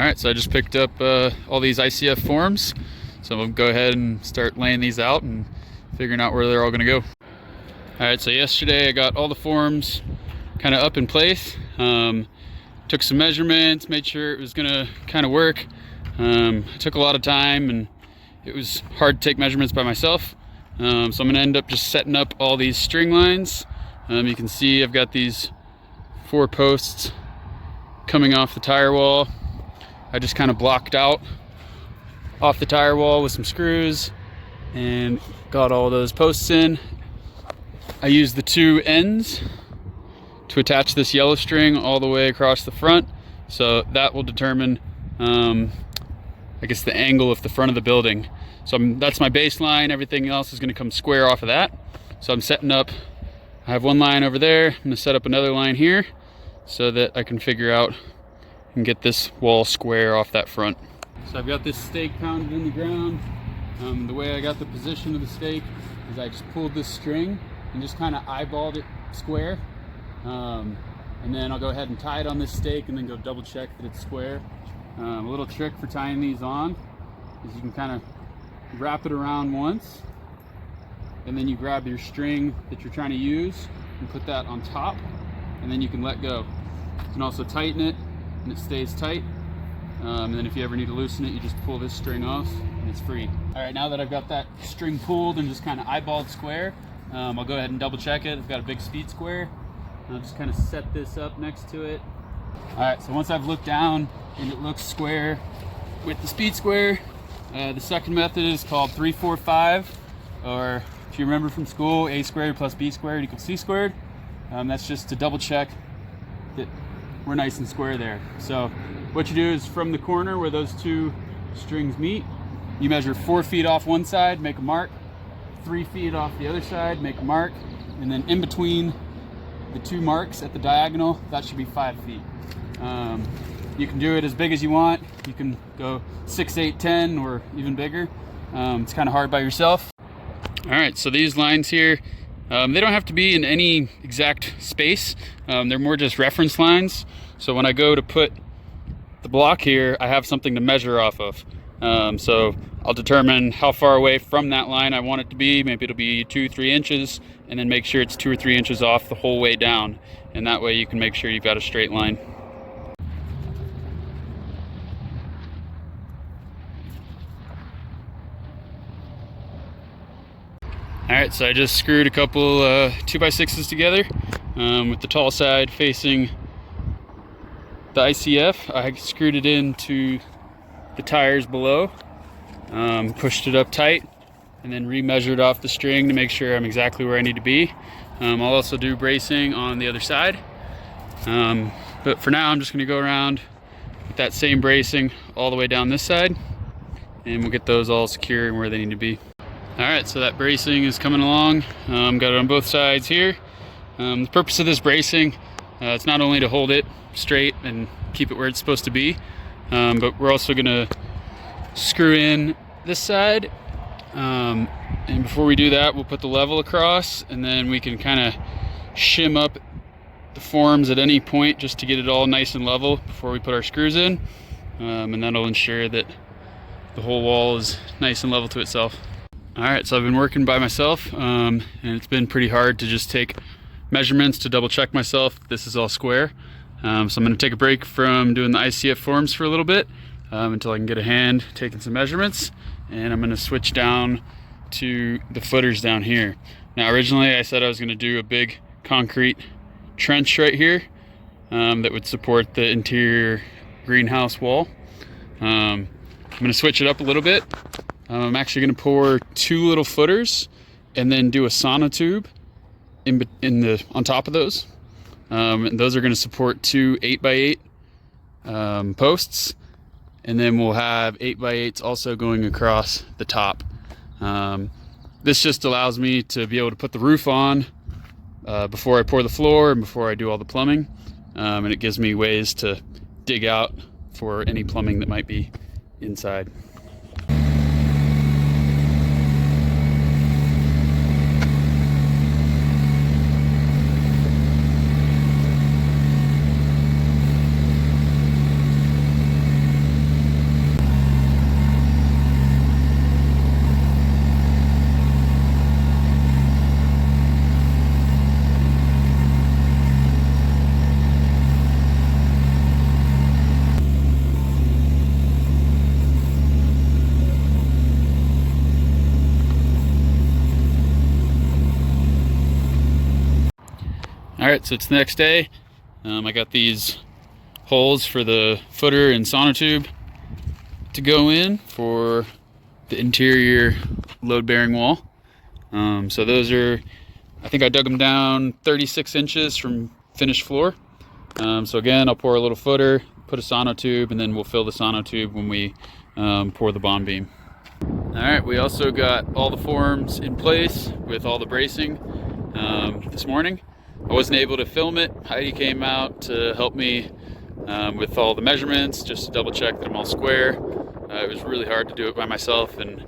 All right, so I just picked up all these ICF forms. So we'll go ahead and start laying these out and figuring out where they're all gonna go. All right, so yesterday I got all the forms kind of up in place. Took some measurements, made sure it was gonna kind of work. It took a lot of time and it was hard to take measurements by myself. So I'm gonna end up just setting up all these string lines. You can see I've got these 4 posts coming off the tire wall. I just kind of blocked out off the tire wall with some screws and got all those posts in. I used the 2 ends to attach this yellow string all the way across the front, so that will determine I guess the angle of the front of the building. So that's my baseline. Everything else is going to come square off of that. So I'm setting up, I have one line over there. I'm going to set up another line here so that I can figure out and get this wall square off that front. So I've got this stake pounded in the ground. The way I got the position of the stake is I just pulled this string and just kind of eyeballed it square. And then I'll go ahead and tie it on this stake and then go double check that it's square. A little trick for tying these on is you can kind of wrap it around once and then you grab your string that you're trying to use and put that on top, and then you can let go. You can also tighten it and it stays tight. And then if you ever need to loosen it, you just pull this string off and it's free. All right, now that I've got that string pulled and just kind of eyeballed square, I'll go ahead and double check it. I've got a big speed square. I'll just kind of set this up next to it. All right, so once I've looked down and it looks square with the speed square, the second method is called 3-4-5, or if you remember from school, a squared plus b squared equals c squared. That's just to double check that we're nice and square there. So what you do is from the corner where those 2 strings meet, you measure 4 feet off one side, make a mark, 3 feet off the other side, make a mark, and then in between the 2 marks at the diagonal, that should be 5 feet. You can do it as big as you want. You can go 6, 8, 10, or even bigger. It's kind of hard by yourself. All right, so these lines here, they don't have to be in any exact space. They're more just reference lines. So when I go to put the block here, I have something to measure off of. So I'll determine how far away from that line I want it to be. Maybe it'll be 2-3 inches, and then make sure it's 2 or 3 inches off the whole way down. And that way you can make sure you've got a straight line. All right, so I just screwed a couple 2x6s together with the tall side facing the ICF. I screwed it into the tires below, pushed it up tight, and then remeasured off the string to make sure I'm exactly where I need to be. I'll also do bracing on the other side. But for now, I'm just gonna go around with that same bracing all the way down this side, and we'll get those all secure and where they need to be. All right, so that bracing is coming along. Got it on both sides here. The purpose of this bracing, it's not only to hold it straight and keep it where it's supposed to be, but we're also gonna screw in this side. And before we do that, we'll put the level across, and then we can kind of shim up the forms at any point just to get it all nice and level before we put our screws in. And that'll ensure that the whole wall is nice and level to itself. All right, so I've been working by myself, and it's been pretty hard to just take measurements to double check myself this is all square. So I'm going to take a break from doing the ICF forms for a little bit until I can get a hand taking some measurements, and I'm going to switch down to the footers down here. Now originally I said I was going to do a big concrete trench right here that would support the interior greenhouse wall. I'm going to switch it up a little bit. I'm actually going to pour 2 little footers and then do a sonotube on top of those. And those are going to support 2 8x8 posts, and then we'll have 8x8s also going across the top. This just allows me to be able to put the roof on before I pour the floor and before I do all the plumbing, and it gives me ways to dig out for any plumbing that might be inside. Alright, so it's the next day. I got these holes for the footer and sonotube to go in for the interior load-bearing wall. So those are, I think I dug them down 36 inches from finished floor. So again, I'll pour a little footer, put a sonotube, and then we'll fill the sonotube when we pour the bond beam. Alright, we also got all the forms in place with all the bracing this morning. I wasn't able to film it. Heidi came out to help me with all the measurements, just to double check that I'm all square. It was really hard to do it by myself, and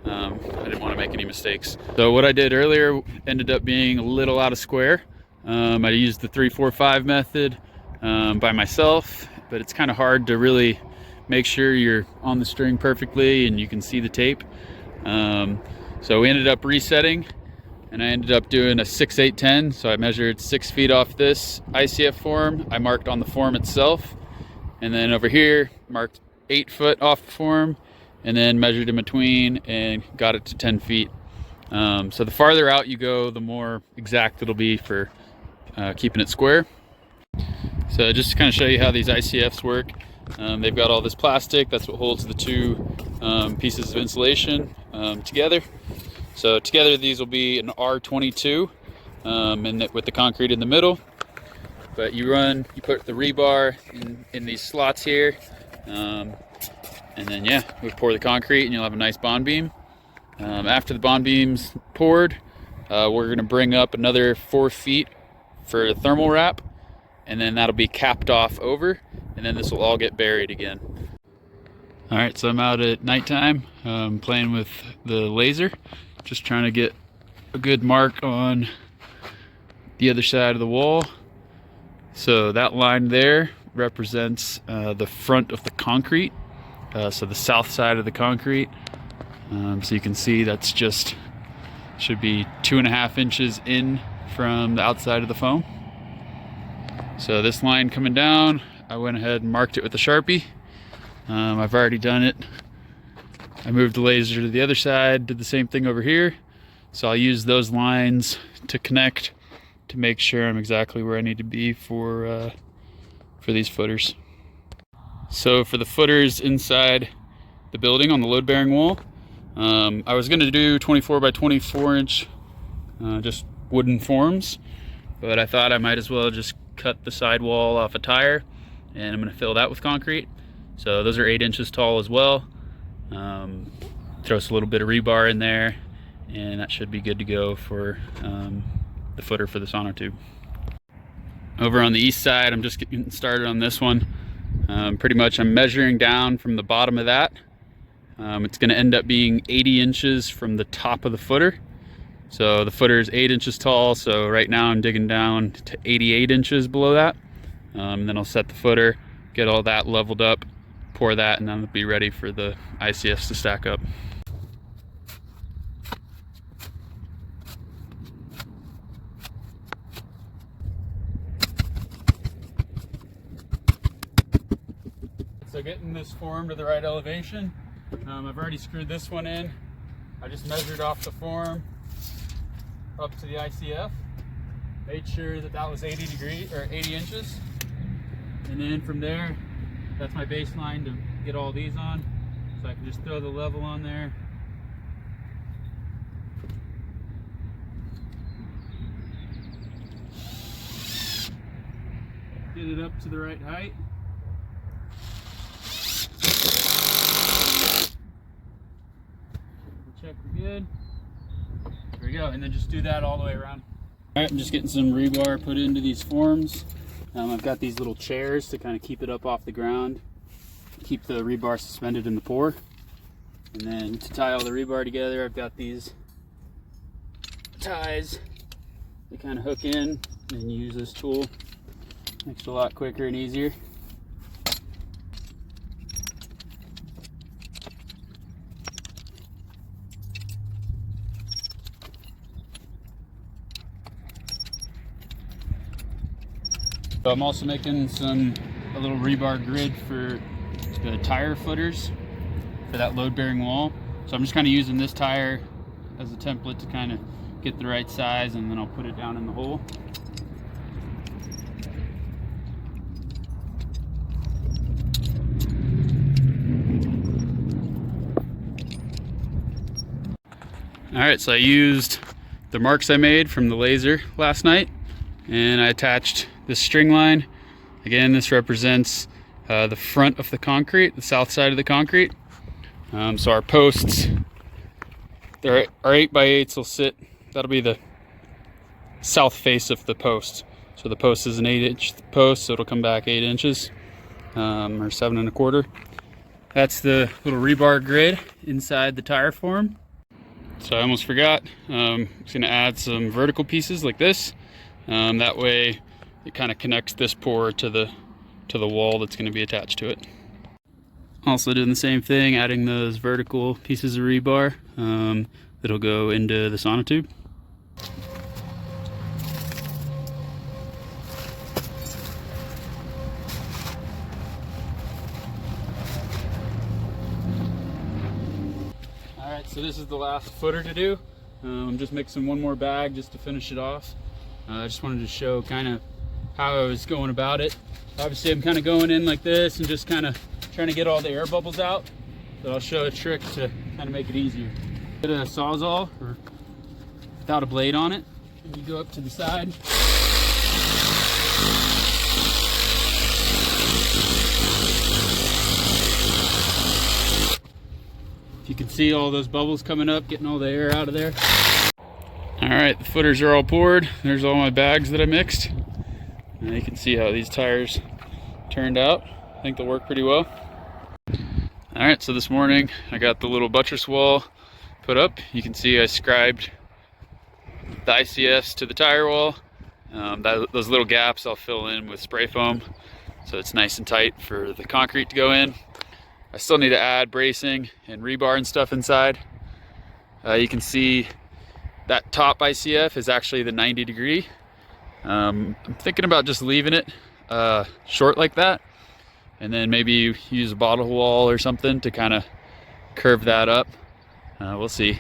I didn't want to make any mistakes. So what I did earlier ended up being a little out of square. I used the 3-4-5 method by myself, but it's kind of hard to really make sure you're on the string perfectly and you can see the tape. So we ended up resetting, and I ended up doing a 6-8-10. So I measured 6 feet off this ICF form. I marked on the form itself, and then over here marked 8 foot off the form, and then measured in between and got it to 10 feet. So the farther out you go, the more exact it'll be for keeping it square. So just to kind of show you how these ICFs work, they've got all this plastic. That's what holds the two pieces of insulation together. So together these will be an R22, and with the concrete in the middle. But you put the rebar in these slots here, and then yeah, we pour the concrete and you'll have a nice bond beam. After the bond beam's poured, we're gonna bring up another 4 feet for a thermal wrap, and then that'll be capped off over, and then this will all get buried again. All right, so I'm out at nighttime playing with the laser, just trying to get a good mark on the other side of the wall. So that line there represents the front of the concrete, so the south side of the concrete. So you can see that's just should be 2.5 inches in from the outside of the foam. So this line coming down, I went ahead and marked it with a Sharpie. I've already done it. I moved the laser to the other side, did the same thing over here. So I'll use those lines to connect to make sure I'm exactly where I need to be for these footers. So for the footers inside the building on the load-bearing wall, I was going to do 24 by 24 inch just wooden forms, but I thought I might as well just cut the sidewall off a tire, and I'm going to fill that with concrete. So those are 8 inches tall as well. Throw us a little bit of rebar in there, and that should be good to go for the footer for the sonotube. Over on the east side, I'm just getting started on this one. Pretty much I'm measuring down from the bottom of that. It's going to end up being 80 inches from the top of the footer. So the footer is 8 inches tall, so right now I'm digging down to 88 inches below that. Then I'll set the footer, get all that leveled up, pour that, and then it'll be ready for the ICFs to stack up. So getting this form to the right elevation, I've already screwed this one in. I just measured off the form up to the ICF, made sure that that was 80 inches, and then from there, that's my baseline to get all these on. So I can just throw the level on there. Get it up to the right height. Check we're good. There we go, and then just do that all the way around. All right, I'm just getting some rebar put into these forms. I've got these little chairs to kind of keep it up off the ground, keep the rebar suspended in the pour. And then to tie all the rebar together, I've got these ties that kind of hook in, and you use this tool. Makes it a lot quicker and easier. So I'm also making a little rebar grid for the tire footers for that load-bearing wall. So I'm just kind of using this tire as a template to kind of get the right size, and then I'll put it down in the hole. All right, so I used the marks I made from the laser last night, and I attached this string line. Again, this represents the front of the concrete, the south side of the concrete. So our posts, our 8x8s will sit, that'll be the south face of the post. So the post is an 8-inch post, so it'll come back 8 inches, or 7 1/4. That's the little rebar grid inside the tire form. So I almost forgot, I'm just gonna add some vertical pieces like this. That way it kind of connects this pour to the wall that's gonna be attached to it. Also doing the same thing, adding those vertical pieces of rebar that'll go into the sonotube. Alright, so this is the last footer to do. I'm just mixing one more bag just to finish it off. I just wanted to show kind of how I was going about it. Obviously I'm kind of going in like this and just kind of trying to get all the air bubbles out. So I'll show a trick to kind of make it easier. Get a Sawzall or without a blade on it, and you go up to the side. You can see all those bubbles coming up, getting all the air out of there. All right, the footers are all poured. There's all my bags that I mixed. Now you can see how these tires turned out. I think they'll work pretty well. All right, so this morning I got the little buttress wall put up. You can see I scribed the ICFs to the tire wall. Those little gaps I'll fill in with spray foam so it's nice and tight for the concrete to go in. I still need to add bracing and rebar and stuff inside. You can see that top ICF is actually the 90 degree. I'm thinking about just leaving it short like that, and then maybe use a bottle wall or something to kind of curve that up. We'll see.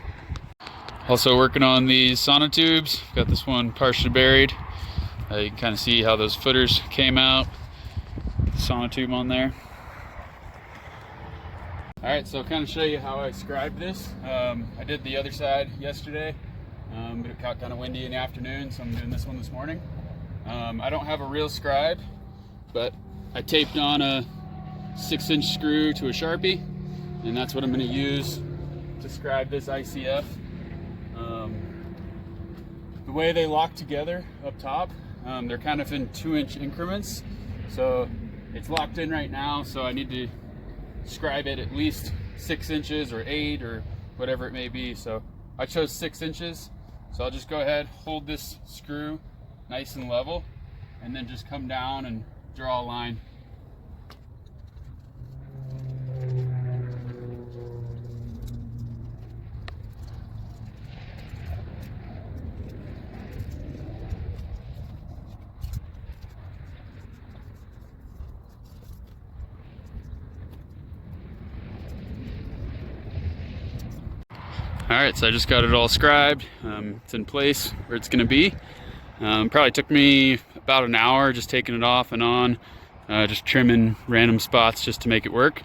Also working on these sonotubes. Got this one partially buried. You can kind of see how those footers came out. Sonotube on there. All right, so I'll kind of show you how I scribed this. I did the other side yesterday, but it got kind of windy in the afternoon, so I'm doing this one this morning. I don't have a real scribe, but I taped on a 6-inch screw to a Sharpie, and that's what I'm going to use to scribe this ICF. The way they lock together up top, they're kind of in 2-inch increments, so it's locked in right now, so I need to scribe it at least 6 inches or 8 or whatever it may be. So I chose 6 inches, so I'll just go ahead, hold this screw nice and level, and then just come down and draw a line. All right, so I just got it all scribed. It's in place where it's gonna be. Probably took me about an hour just taking it off and on, just trimming random spots just to make it work.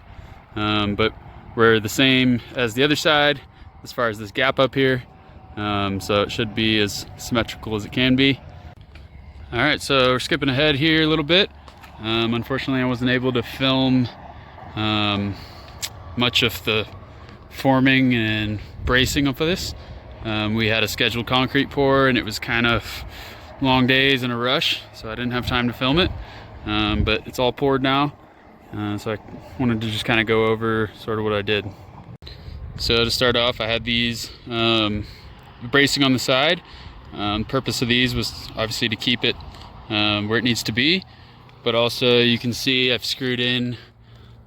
But we're the same as the other side as far as this gap up here. So it should be as symmetrical as it can be. All right, so we're skipping ahead here a little bit. Unfortunately, I wasn't able to film much of the forming and bracing up for this. We had a scheduled concrete pour and it was kind of long days and a rush, so I didn't have time to film it. But it's all poured now, so I wanted to just kind of go over sort of what I did. So to start off, I had these bracing on the side. The purpose of these was obviously to keep it where it needs to be, but also you can see I've screwed in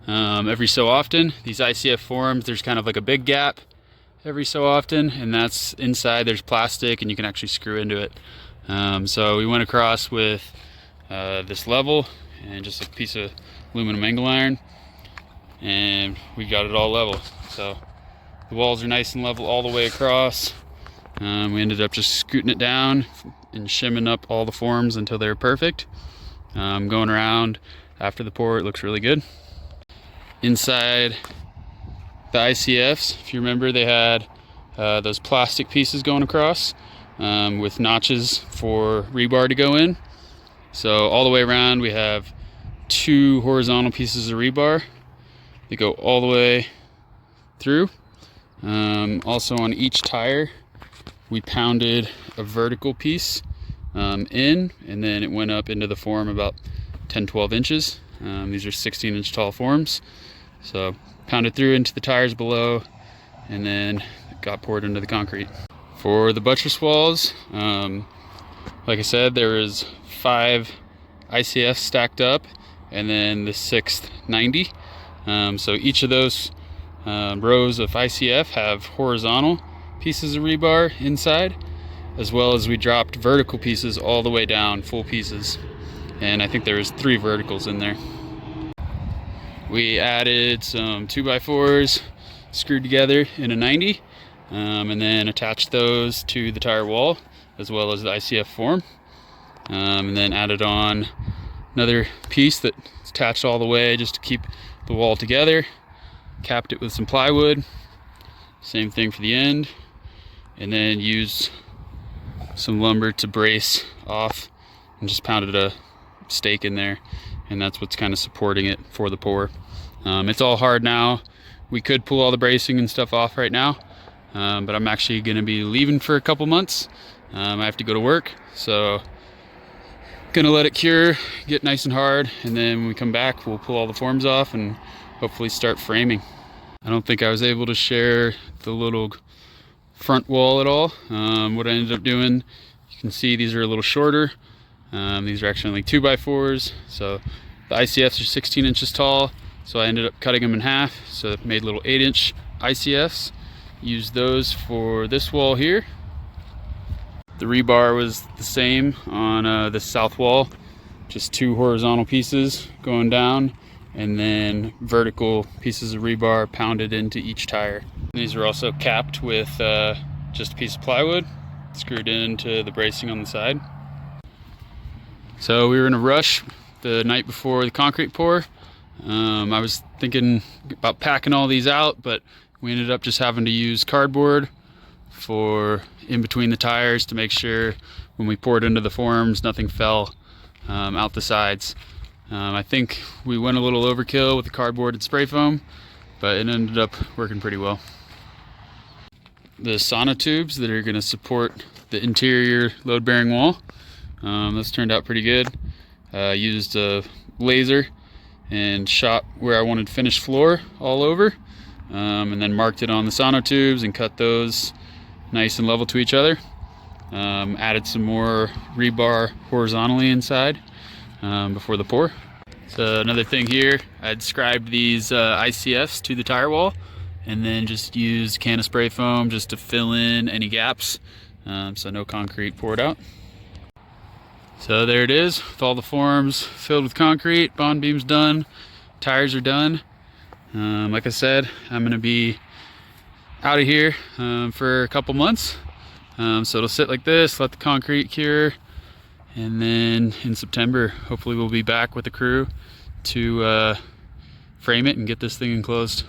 every so often. These ICF forms, there's kind of like a big gap every so often, and that's inside there's plastic and you can actually screw into it. So we went across with this level and just a piece of aluminum angle iron, and we got it all level. So the walls are nice and level all the way across. We ended up just scooting it down and shimming up all the forms until they're perfect. Going around after the pour, it looks really good. Inside the ICFs, if you remember, they had those plastic pieces going across with notches for rebar to go in. So all the way around we have 2 horizontal pieces of rebar that go all the way through. Also on each tire we pounded a vertical piece in, and then it went up into the form about 10-12 inches. These are 16-inch tall forms, so pounded through into the tires below, and then it got poured into the concrete. For the buttress walls, like I said, there was 5 ICFs stacked up, and then the 6th 90. So each of those rows of ICF have horizontal pieces of rebar inside, as well as we dropped vertical pieces all the way down, full pieces, and I think there was 3 verticals in there. We added some 2x4s screwed together in a 90, and then attached those to the tire wall as well as the ICF form, and then added on another piece that's attached all the way just to keep the wall together. Capped it with some plywood, same thing for the end, and then used some lumber to brace off and just pounded a stake in there, and that's what's kind of supporting it for the pour. It's all hard now. We could pull all the bracing and stuff off right now, but I'm actually going to be leaving for a couple months. I have to go to work, so gonna let it cure, get nice and hard, and then when we come back we'll pull all the forms off and hopefully start framing. I don't think I was able to share the little front wall at all. What I ended up doing, you can see these are a little shorter. These are actually only 2x4s, so the ICFs are 16 inches tall, so I ended up cutting them in half, so it made little 8-inch ICFs. Used those for this wall here. The rebar was the same on the south wall, just 2 horizontal pieces going down, and then vertical pieces of rebar pounded into each tire. These were also capped with just a piece of plywood screwed into the bracing on the side. So we were in a rush the night before the concrete pour. I was thinking about packing all these out, but we ended up just having to use cardboard for in between the tires to make sure when we poured into the forms nothing fell out the sides. I think we went a little overkill with the cardboard and spray foam, but it ended up working pretty well. The sauna tubes that are going to support the interior load-bearing wall, those turned out pretty good. Used a laser and shot where I wanted finished floor all over, and then marked it on the sauna tubes and cut those nice and level to each other. Added some more rebar horizontally inside before the pour. So another thing here, I'd scribed these ICFs to the tire wall, and then just used a can of spray foam just to fill in any gaps, so no concrete poured out. So there it is, with all the forms filled with concrete, bond beams done, tires are done. Like I said, I'm going to be out of here for a couple months, so it'll sit like this, let the concrete cure, and then in September hopefully we'll be back with the crew to frame it and get this thing enclosed.